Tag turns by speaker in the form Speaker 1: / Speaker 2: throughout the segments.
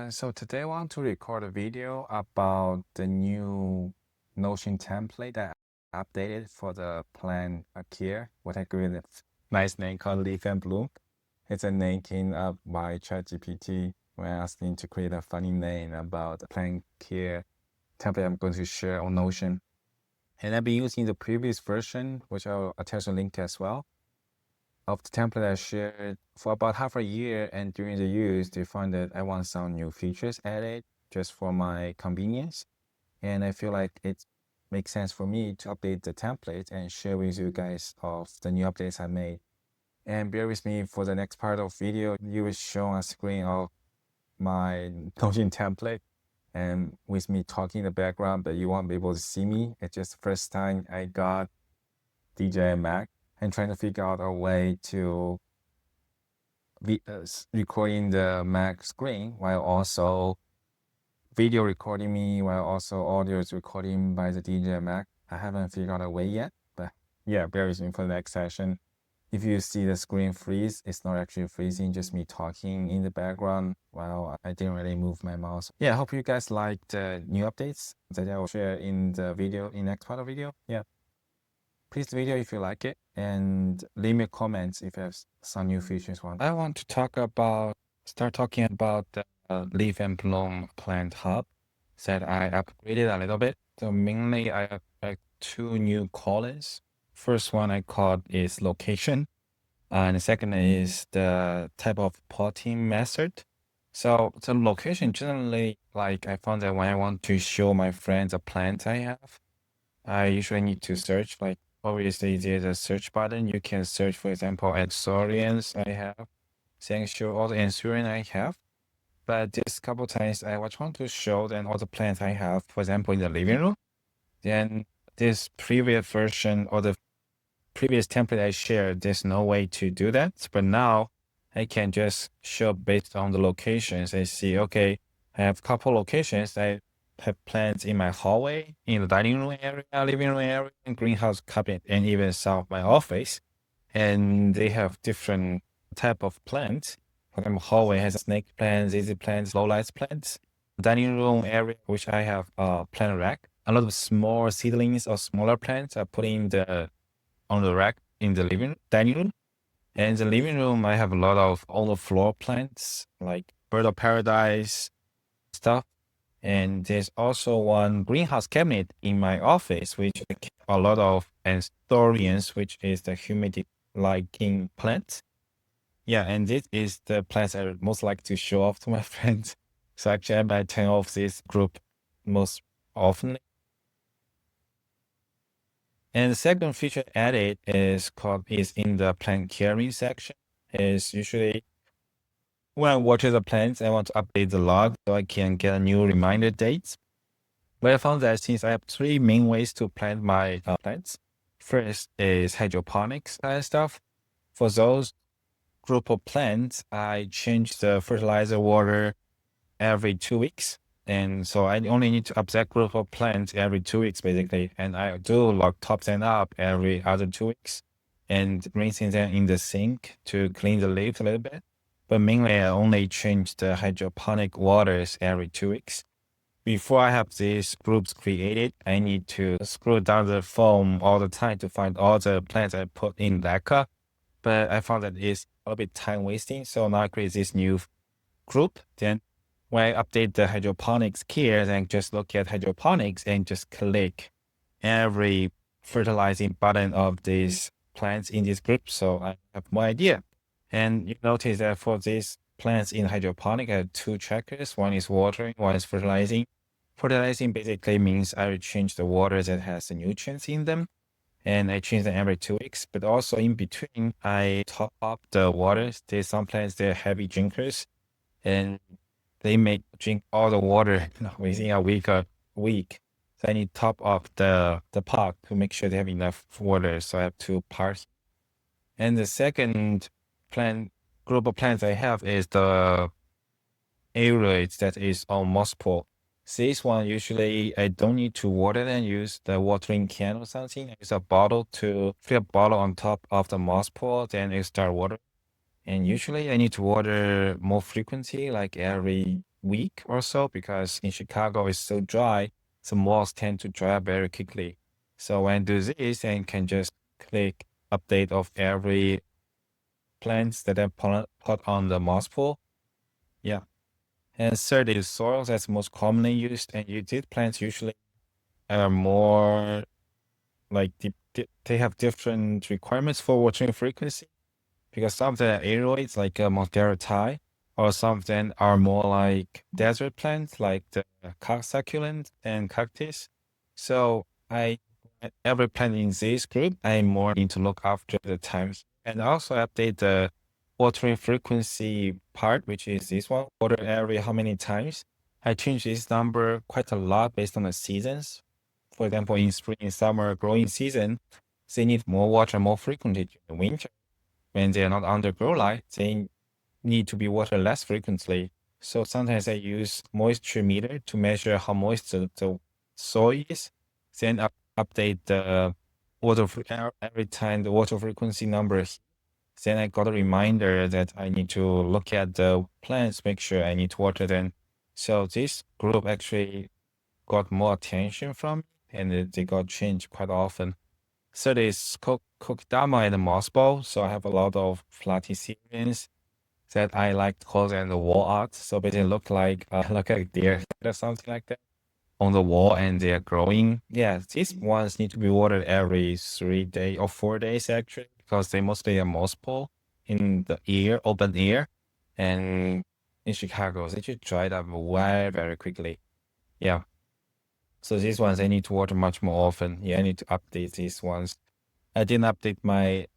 Speaker 1: everyone. So today I want to record a video about the new Notion template that I updated for the plant care. What I gave it a nice name called Leaf&Bloom. It's a name came up by ChatGPT when I asked him to create a funny name about the plant care template I'm going to share on Notion. And I've been using the previous version, which I'll attach a link to as well, of the template I shared for about half a year, and during the use, they found that I want some new features added just for my convenience. And I feel like it makes sense for me to update the template and share with you guys of the new updates I made. And bear with me for the next part of video. You will show a screen of my Notion template and with me talking in the background, but you won't be able to see me. It's just the first time I got DJI Mac and trying to figure out a way to be recording the Mac screen while also video recording me, while also audio is recording by the DJI Mac. I haven't figured out a way yet, but yeah, bear with me for the next session. If you see the screen freeze, it's not actually freezing, just me talking in the background while I didn't really move my mouse. Yeah, I hope you guys like the new updates that I will share in the video, in next part of the video. Yeah. Please the video if you like it, and leave me comments if you have some new features. I want to start talking about the Leaf&Bloom plant hub that I upgraded a little bit. So mainly I have two new colors. First one I called is location, and the second is the type of potting method. So the location generally, like I found that when I want to show my friends a plant I have, I usually need to search. Like obviously there's a search button. You can search, for example, Ansorians I have, saying show all the Ansorian I have. But this couple times I was trying to show then all the plants I have, for example, in the living room. Then this previous version or the previous template I shared, there's no way to do that. But now I can just show based on the locations. I see, okay, I have a couple locations. I have plants in my hallway, in the dining room area, living room area, and greenhouse cabinet, and even some of my office. And they have different type of plants. For example, hallway has snake plants, easy plants, low light plants. Dining room area, which I have a plant rack. A lot of small seedlings or smaller plants are put in on the rack in the dining room. And in the living room, I have a lot of on the floor plants like bird of paradise stuff. And there's also one greenhouse cabinet in my office, which I keep a lot of Anstorians, which is the humidity liking plants. Yeah, and this is the plants I would most like to show off to my friends. So actually I might turn off this group most often. And the second feature added is in the plant caring section. Is usually when I water the plants, I want to update the log so I can get a new reminder dates. But I found that since I have three main ways to plant my plants. First is hydroponics stuff. For those group of plants, I change the fertilizer water every 2 weeks. And so I only need to up that group of plants every 2 weeks, basically. And I do like top them up every other 2 weeks and rinsing them in the sink to clean the leaves a little bit. But mainly I only change the hydroponic waters every 2 weeks. Before I have these groups created, I need to scroll down the phone all the time to find all the plants I put in that cup. But I found that it's a little bit time wasting. So now I create this new group. Then when I update the hydroponics here, then just look at hydroponics and just click every fertilizing button of these plants in this group. So I have more idea. And you notice that for these plants in hydroponic, I have two checkers. One is watering, one is fertilizing. Fertilizing basically means I will change the water that has the nutrients in them. And I change them every 2 weeks. But also in between, I top up the waters. There's some plants, they're heavy drinkers. And they may drink all the water within a week. So I need to top up the pot to make sure they have enough water. So I have two parts. And the second group of plants I have is the aerates that is on moss pool. This one usually I don't need to water and use the watering can or something. I use a bottle to fill a bottle on top of the moss pool, then I start watering. And usually I need to water more frequency, like every week or so because in Chicago it's so dry, the moss tend to dry up very quickly. So when I do this, then can just click update of every plants that I put on the moss pool. Yeah. And third is soils that's most commonly used. And these plants usually are more like they have different requirements for watering frequency because some of them are aeroids like Monstera, or some of them are more like desert plants like the succulent and cactus. So every plant in this group, I more need to look after the times and also update the watering frequency part, which is this one, water area, how many times. I change this number quite a lot based on the seasons. For example, in spring and summer growing season, they need more water more frequently during the winter. When they are not under grow light, they need to be watered less frequently. So sometimes I use moisture meter to measure how moist the soil is, then update the every time the water frequency numbers. Then I got a reminder that I need to look at the plants, make sure I need to water them. So this group actually got more attention from me, and they got changed quite often. Third is Kokedama and mossball. So I have a lot of platycerians that I like to call them the wall art. So basically look like deer or something like that on the wall and they're growing. Yeah, these ones need to be watered every 3 days or 4 days actually, because they mostly are moss pole in the air, open air. And in Chicago, they just dried up very, very quickly. Yeah. So these ones I need to water much more often. Yeah, I need to update these ones. I didn't update my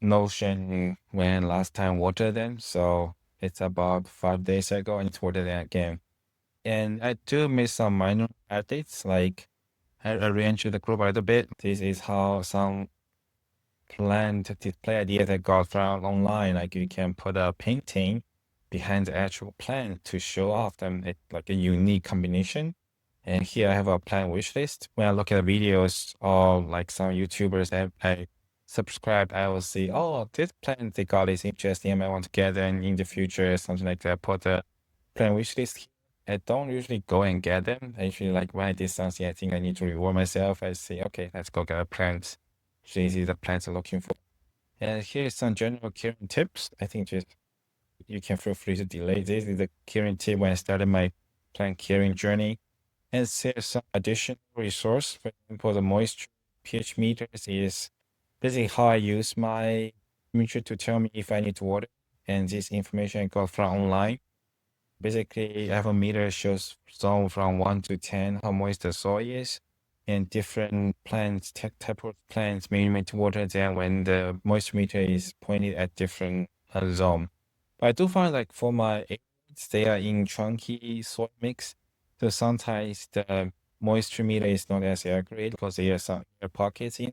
Speaker 1: Notion when last time watered them, so it's about 5 days ago and it's watered them again. And I do miss some minor updates, like I arranged the group a little bit. This is how some plant display ideas I got from online. Like you can put a painting behind the actual plant to show off them. It's like a unique combination. And here I have a plant wish list. When I look at videos of like some YouTubers that I subscribed, I will see, oh, this plant they got is interesting. I might want to get them in the future, something like that. Put a plant wish list here. I don't usually go and get them. I usually like when I did something, I think I need to reward myself. I say, okay, let's go get a plant. This is the plants I'm looking for. And here's some general caring tips. I think just you can feel free to delay. This is the caring tip when I started my plant caring journey. And there's some additional resource. For example, the moisture pH meters is basically how I use my meter to tell me if I need to water. And this information I got from online. Basically, I have a meter shows zone from 1 to 10 how moist the soil is. And different plants, type of plants may need to water them when the moisture meter is pointed at different zone. But I do find like for my eggs, they are in chunky soil mix. So sometimes the moisture meter is not as accurate because there are some air pockets in.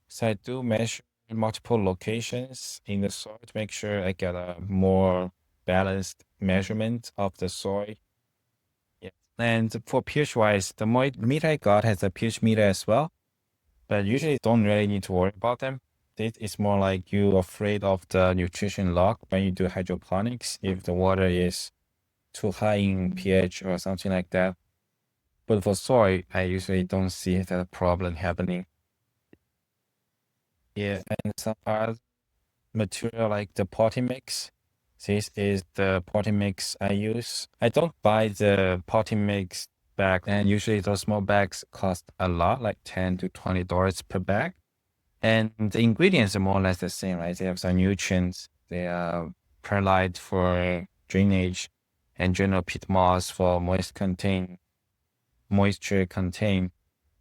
Speaker 1: So I do measure multiple locations in the soil to make sure I get a more balanced measurement of the soil. Yeah. And for pH wise, the meter I got has a pH meter as well, but usually don't really need to worry about them. This is more like you afraid of the nutrition log when you do hydroponics if the water is too high in pH or something like that. But for soil, I usually don't see that problem happening. Yeah, and some other material like the potting mix. This is the potting mix I use. I don't buy the potting mix bag, and usually those small bags cost a lot, like $10 to $20 per bag. And the ingredients are more or less the same, right? They have some nutrients. They are perlite for drainage and general peat moss for moisture contain.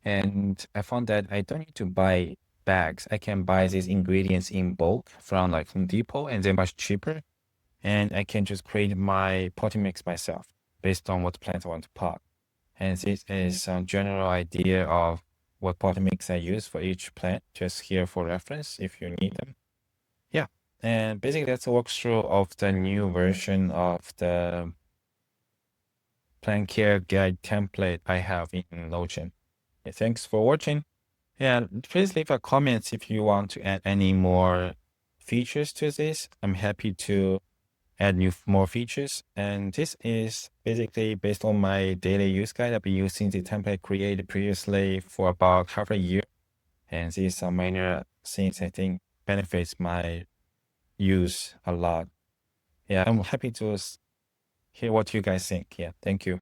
Speaker 1: And I found that I don't need to buy bags. I can buy these ingredients in bulk from like Home Depot and they're much cheaper. And I can just create my potting mix myself based on what plants I want to pot. And this is some general idea of what potting mix I use for each plant, just here for reference if you need them. Yeah. And basically that's a walkthrough of the new version of the plant care guide template I have in Notion. Yeah, thanks for watching. Yeah, please leave a comment if you want to add any more features to this. I'm happy to add more features. And this is basically based on my daily use guide. I've been using the template created previously for about half a year. And these are minor things I think benefits my use a lot. Yeah, I'm happy to hear what you guys think. Yeah, thank you.